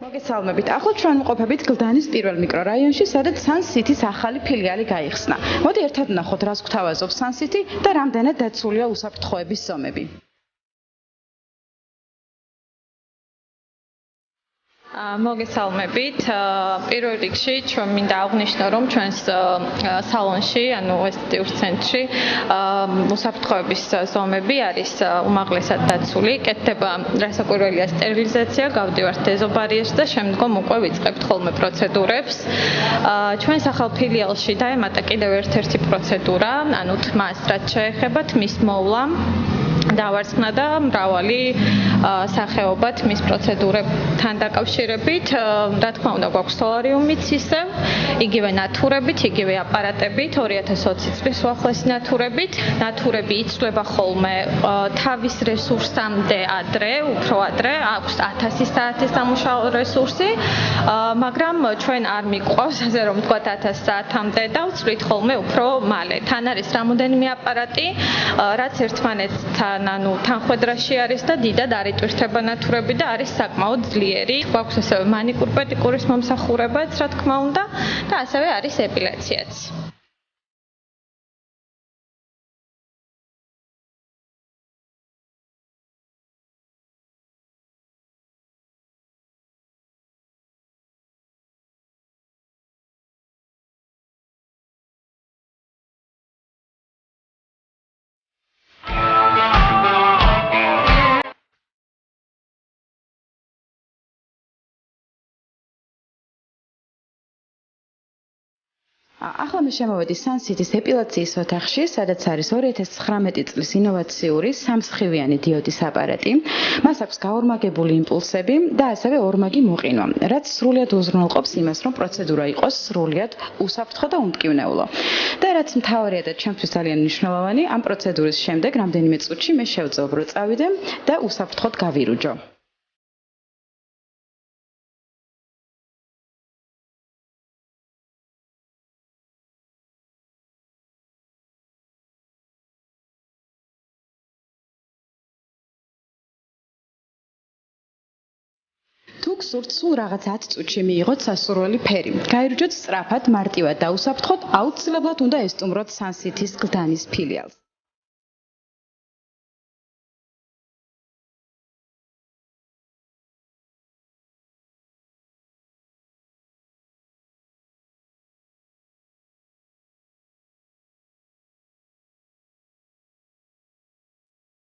მოგესალმებით. ახლა ჩვენ ვყოფებით გლდანის პირველ მიკრორაიონში, სადაც Sun City-ს ახალი ფილიალი გაიხსნა. მოდი ერთად ვნახოთ, რას გვთავაზობს Sun City და რამდენად დაცულია უსაფრთხოების ზომები. მოგესალმებით. პირველ რიგში ჩვენ მინდა აღვნიშნო, რომ ჩვენს სალონში, ანუ ესეთიურ ცენტრში, უსაფრთხოების ზომები არის უმაღლესად დაცული. კეთდება რასაკვირველია სტერილიზაცია, გავდივართ დეზობარიერს და შემდგომ უკვე ვიწყებთ ხოლმე პროცედურებს. ჩვენს ახალ ფილიალში დაემატა კიდევ ერთ-ერთი პროცედურა, ანუ თმას, რაც შეეხება თმის მოვლა. დავარცხნა და მრავალი სახეობა თმის პროცედურებთან დაკავშირებით, რა თქმა უნდა, გვაქვს სოლარიუმიც ისევ, იგივე ნათურებით, იგივე აპარატებით, 2020 წლის უახლესი ნათურებით. ნათურები იცვლება ხოლმე თავის რესურსამდე ადრე, უფრო ადრე, აქვს 1000 საათის სამუშაო რესურსი, მაგრამ ჩვენ არ მიყვავს, ასე რომ ვთქვათ 1000 საათამდე და ვცვლით ხოლმე უფრო მალე. თან არის რამოდენიმე აპარატი, რაც ერთმანეთთან თანხვედრაში არის და დიდად არ იტვირთება ნათურები და არის საკმაოდ ძლიერი. გვაქვს ასევე მანიკურ-პედიკურის მომსახურებაც, რა თქმა უნდა, და ასევე არის ეპილაციაც. ახლა მე შემოვედი Sun City-ს ეპილაციის ოთახში, სადაც არის 2019 წლის ინოვაციური სამსხივიანი დიოდის აპარატი. მას აქვს გაორმაგებული იმპულსები და ასევე ორმაგი მოყინვა, რაც სრულიად უზრუნველყოფს იმას, რომ პროცედურა იყოს სრულიად უსაფრთხო და უმტკივნეულო. და რაც მთავარია და ჩემთვის ძალიან მნიშვნელოვანი, ამ პროცედურის შემდეგ რამდენიმე წუთში მე შევძლებ, რომ წავიდე და უსაფრთხოდ გავირუჯო. თუ გსურთ სულ რაღაც 10 წუთში მიიღოთ სასურველი ფერი, გაირუჯოთ სწრაფად, მარტივად და უსაფრთხოდ, აუცილებლად უნდა ესტუმროთ Sun City-ს გლდანის ფილიალს.